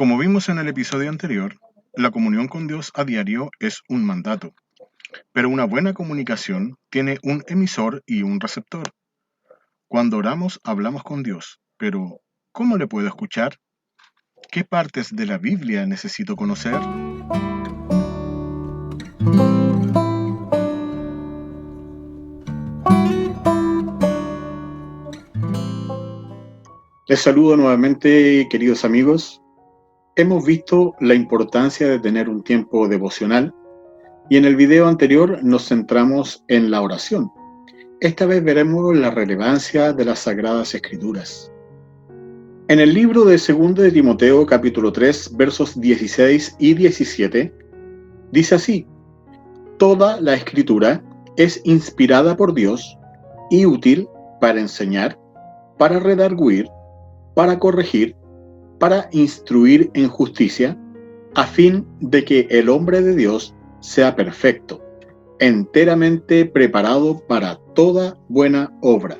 Como vimos en el episodio anterior, la comunión con Dios a diario es un mandato, pero una buena comunicación tiene un emisor y un receptor. Cuando oramos, hablamos con Dios, pero ¿cómo le puedo escuchar? ¿Qué partes de la Biblia necesito conocer? Les saludo nuevamente, queridos amigos. Hemos visto la importancia de tener un tiempo devocional y en el video anterior nos centramos en la oración. Esta vez veremos la relevancia de las Sagradas Escrituras. En el libro de 2 de Timoteo, capítulo 3, versos 16 y 17, dice así: Toda la Escritura es inspirada por Dios y útil para enseñar, para redarguir, para corregir, para instruir en justicia, a fin de que el hombre de Dios sea perfecto, enteramente preparado para toda buena obra.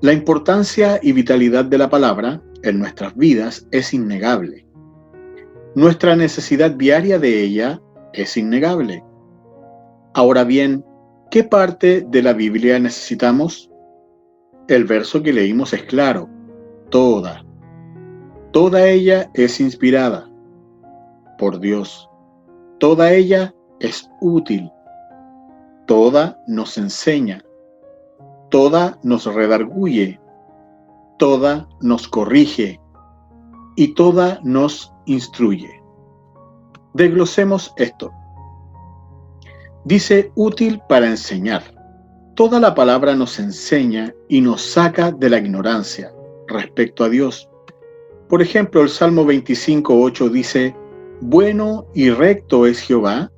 La importancia y vitalidad de la palabra en nuestras vidas es innegable. Nuestra necesidad diaria de ella es innegable. Ahora bien, ¿qué parte de la Biblia necesitamos? El verso que leímos es claro: toda. Toda ella es inspirada por Dios. Toda ella es útil. Toda nos enseña. Toda nos redarguye. Toda nos corrige. Y toda nos instruye. Desglosemos esto. Dice útil para enseñar. Toda la palabra nos enseña y nos saca de la ignorancia respecto a Dios. Por ejemplo, el Salmo 25:8 dice: Bueno y recto es Jehová,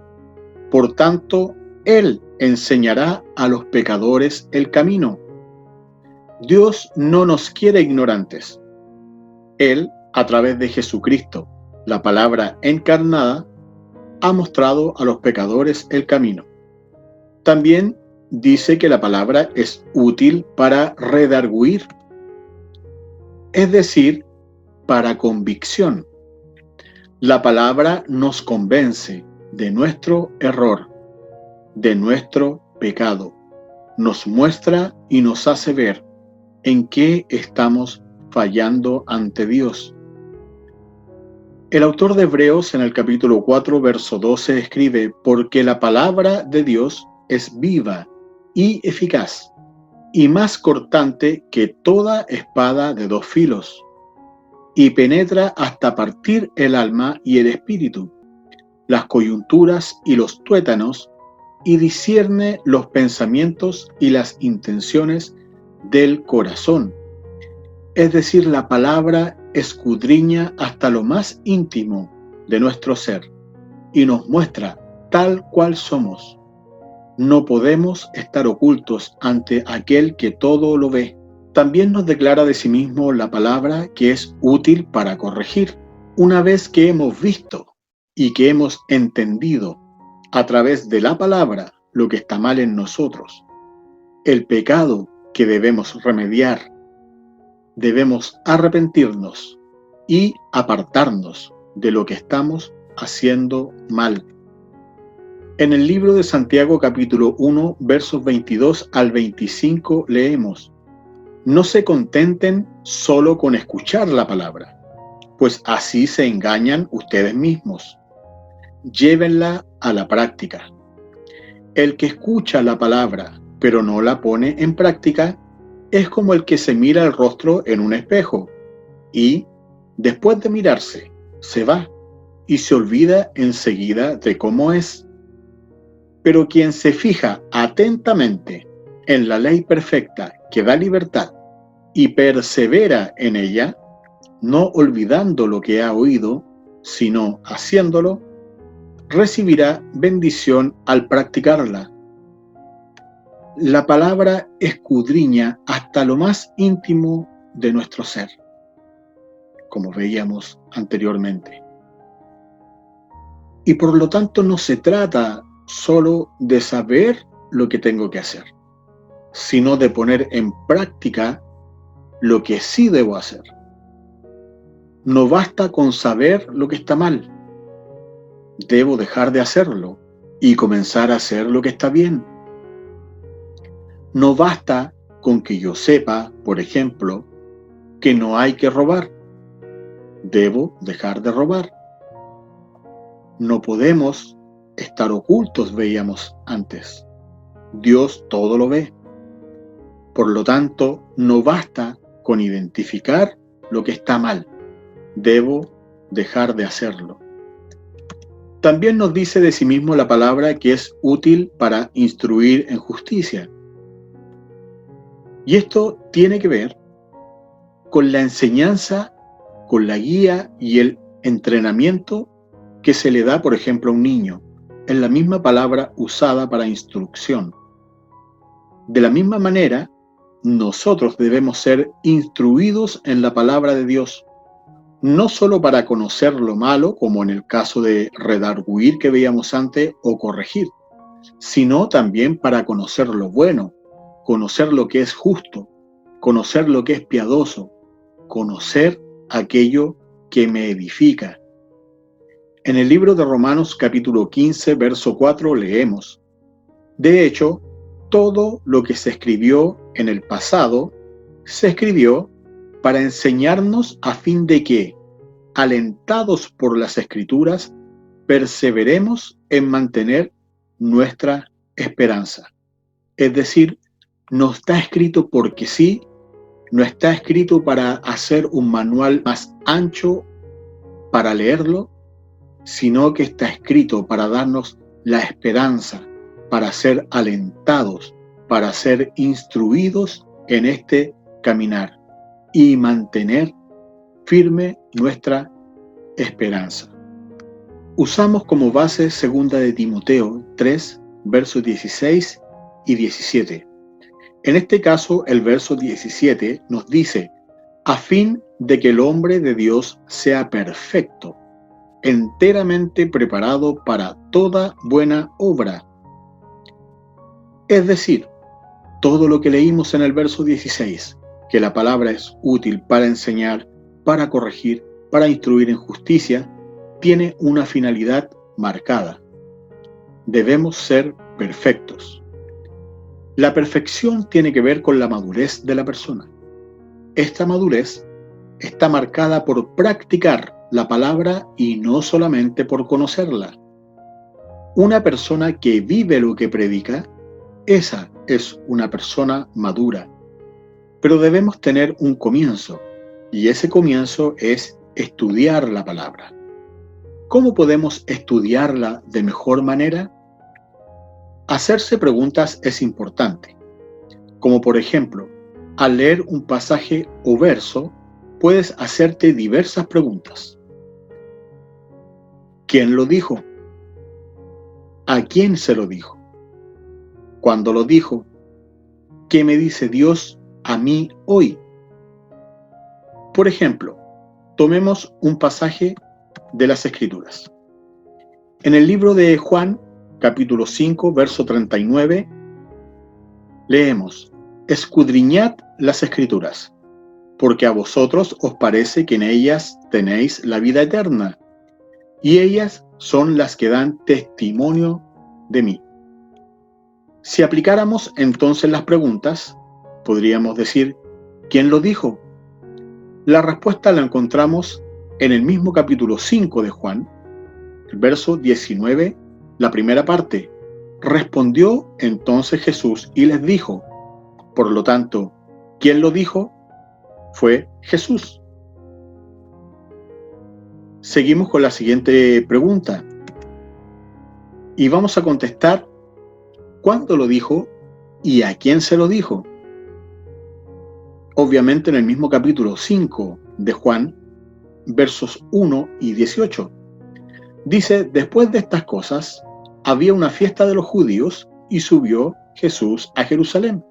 por tanto, Él enseñará a los pecadores el camino. Dios no nos quiere ignorantes. Él, a través de Jesucristo, la palabra encarnada, ha mostrado a los pecadores el camino. También dice que la palabra es útil para redarguir, es decir, para convicción. La palabra nos convence de nuestro error, de nuestro pecado. Nos muestra y nos hace ver en qué estamos fallando ante Dios. El autor de Hebreos en el capítulo 4, verso 12 escribe: Porque la palabra de Dios es viva y eficaz, y más cortante que toda espada de dos filos, y penetra hasta partir el alma y el espíritu, las coyunturas y los tuétanos, y discierne los pensamientos y las intenciones del corazón. Es decir, la palabra escudriña hasta lo más íntimo de nuestro ser y nos muestra tal cual somos. No podemos estar ocultos ante aquel que todo lo ve. También nos declara de sí mismo la palabra que es útil para corregir. Una vez que hemos visto y que hemos entendido a través de la palabra lo que está mal en nosotros, el pecado que debemos remediar, debemos arrepentirnos y apartarnos de lo que estamos haciendo mal. En el libro de Santiago capítulo 1, versos 22 al 25 leemos: No se contenten solo con escuchar la palabra, pues así se engañan ustedes mismos. Llévenla a la práctica. El que escucha la palabra, pero no la pone en práctica, es como el que se mira el rostro en un espejo y, después de mirarse, se va y se olvida enseguida de cómo es. Pero quien se fija atentamente en la ley perfecta que da libertad y persevera en ella, no olvidando lo que ha oído, sino haciéndolo, recibirá bendición al practicarla. La palabra escudriña hasta lo más íntimo de nuestro ser, como veíamos anteriormente. Y por lo tanto no se trata solo de saber lo que tengo que hacer, sino de poner en práctica lo que sí debo hacer. No basta con saber lo que está mal. Debo dejar de hacerlo y comenzar a hacer lo que está bien. No basta con que yo sepa, por ejemplo, que no hay que robar. Debo dejar de robar. No podemos estar ocultos, veíamos antes. Dios todo lo ve. Por lo tanto, no basta con identificar lo que está mal. Debo dejar de hacerlo. También nos dice de sí mismo la palabra que es útil para instruir en justicia. Y esto tiene que ver con la enseñanza, con la guía y el entrenamiento que se le da, por ejemplo, a un niño. Es la misma palabra usada para instrucción. De la misma manera, nosotros debemos ser instruidos en la palabra de Dios, no solo para conocer lo malo, como en el caso de redarguir que veíamos antes, o corregir, sino también para conocer lo bueno, conocer lo que es justo, conocer lo que es piadoso, conocer aquello que me edifica. En el libro de Romanos capítulo 15, verso 4 leemos: de hecho, todo lo que se escribió en el pasado se escribió para enseñarnos a fin de que, alentados por las Escrituras, perseveremos en mantener nuestra esperanza. Es decir, no está escrito porque sí, no está escrito para hacer un manual más ancho para leerlo, sino que está escrito para darnos la esperanza, para ser alentados, para ser instruidos en este caminar y mantener firme nuestra esperanza. Usamos como base 2 de Timoteo 3, versos 16 y 17. En este caso, el verso 17 nos dice: a fin de que el hombre de Dios sea perfecto, enteramente preparado para toda buena obra. Es decir, todo lo que leímos en el verso 16, que la palabra es útil para enseñar, para corregir, para instruir en justicia, tiene una finalidad marcada. Debemos ser perfectos. La perfección tiene que ver con la madurez de la persona. Esta madurez está marcada por practicar la palabra y no solamente por conocerla. Una persona que vive lo que predica, esa es una persona madura. Pero debemos tener un comienzo, y ese comienzo es estudiar la palabra. ¿Cómo podemos estudiarla de mejor manera? Hacerse preguntas es importante, como por ejemplo, al leer un pasaje o verso, puedes hacerte diversas preguntas. ¿Quién lo dijo? ¿A quién se lo dijo? ¿Cuándo lo dijo? ¿Qué me dice Dios a mí hoy? Por ejemplo, tomemos un pasaje de las Escrituras. En el libro de Juan, capítulo 5, verso 39, leemos: escudriñad las Escrituras, porque a vosotros os parece que en ellas tenéis la vida eterna, y ellas son las que dan testimonio de mí. Si aplicáramos entonces las preguntas, podríamos decir: ¿quién lo dijo? La respuesta la encontramos en el mismo capítulo 5 de Juan, el verso 19, la primera parte. Respondió entonces Jesús y les dijo. Por lo tanto, ¿quién lo dijo? Fue Jesús. Seguimos con la siguiente pregunta. Y vamos a contestar: ¿cuándo lo dijo y a quién se lo dijo? Obviamente en el mismo capítulo 5 de Juan, versos 1 y 18. Dice: después de estas cosas, había una fiesta de los judíos y subió Jesús a Jerusalén.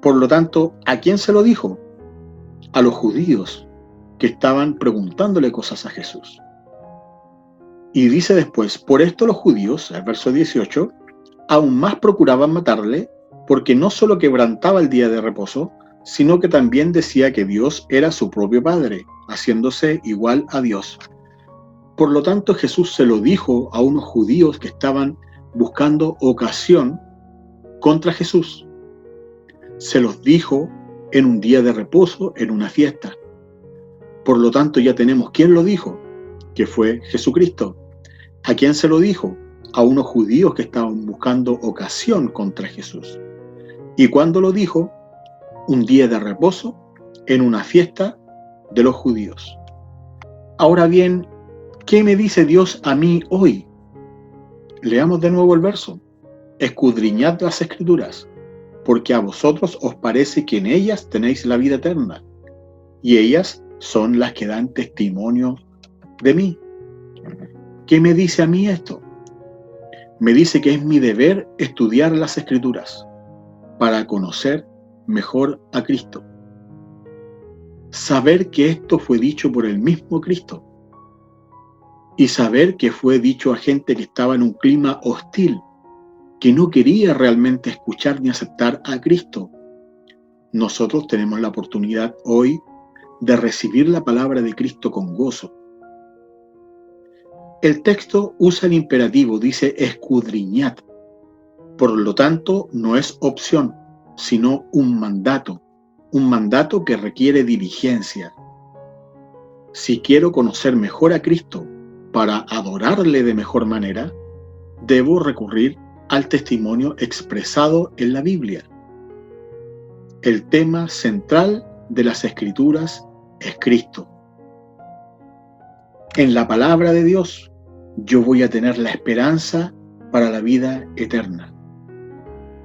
Por lo tanto, ¿a quién se lo dijo? A los judíos que estaban preguntándole cosas a Jesús. Y dice después: por esto los judíos, el verso 18, aún más procuraban matarle, porque no solo quebrantaba el día de reposo, sino que también decía que Dios era su propio Padre, haciéndose igual a Dios. Por lo tanto, Jesús se lo dijo a unos judíos que estaban buscando ocasión contra Jesús. Se los dijo en un día de reposo, en una fiesta. Por lo tanto, ya tenemos quién lo dijo, que fue Jesucristo. ¿A quién se lo dijo? A unos judíos que estaban buscando ocasión contra Jesús. ¿Y cuándo lo dijo? Un día de reposo, en una fiesta de los judíos. Ahora bien, ¿qué me dice Dios a mí hoy? Leamos de nuevo el verso. Escudriñad las Escrituras, porque a vosotros os parece que en ellas tenéis la vida eterna, y ellas son las que dan testimonio de mí. ¿Qué me dice a mí esto? Me dice que es mi deber estudiar las Escrituras para conocer mejor a Cristo. Saber que esto fue dicho por el mismo Cristo. Y saber que fue dicho a gente que estaba en un clima hostil, que no quería realmente escuchar ni aceptar a Cristo. Nosotros tenemos la oportunidad hoy de recibir la palabra de Cristo con gozo. El texto usa el imperativo, dice escudriñad. Por lo tanto, no es opción, sino un mandato que requiere diligencia. Si quiero conocer mejor a Cristo para adorarle de mejor manera, debo recurrir al testimonio expresado en la Biblia. El tema central de las Escrituras es Cristo. En la palabra de Dios, yo voy a tener la esperanza para la vida eterna.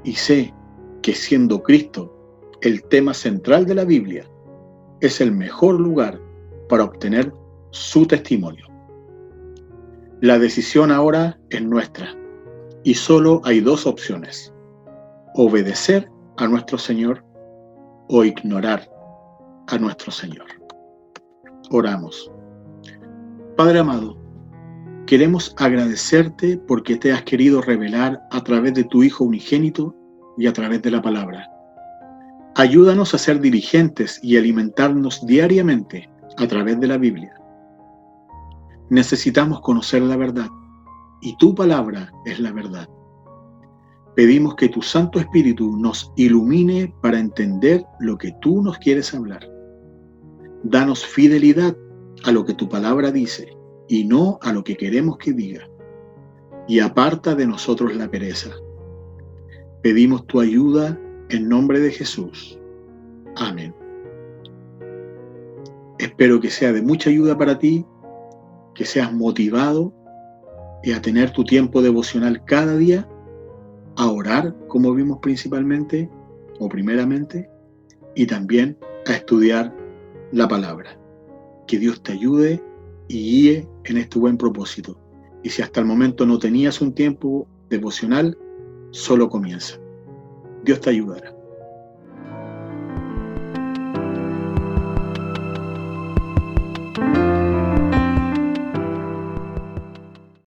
Y sé que siendo Cristo el tema central de la Biblia, es el mejor lugar para obtener su testimonio. La decisión ahora es nuestra, y solo hay dos opciones: obedecer a nuestro Señor o ignorar a nuestro Señor. Oramos. Padre amado, queremos agradecerte porque te has querido revelar a través de tu Hijo unigénito y a través de la palabra. Ayúdanos a ser diligentes y alimentarnos diariamente a través de la Biblia. Necesitamos conocer la verdad, y tu palabra es la verdad. Pedimos que tu Santo Espíritu nos ilumine para entender lo que tú nos quieres hablar. Danos fidelidad a lo que tu palabra dice y no a lo que queremos que diga. Y aparta de nosotros la pereza. Pedimos tu ayuda en nombre de Jesús. Amén. Espero que sea de mucha ayuda para ti, que seas motivado a tener tu tiempo devocional cada día, a orar, como vimos principalmente o primeramente, y también a estudiar la palabra. Que Dios te ayude y guíe en este buen propósito. Y si hasta el momento no tenías un tiempo devocional, solo comienza. Dios te ayudará.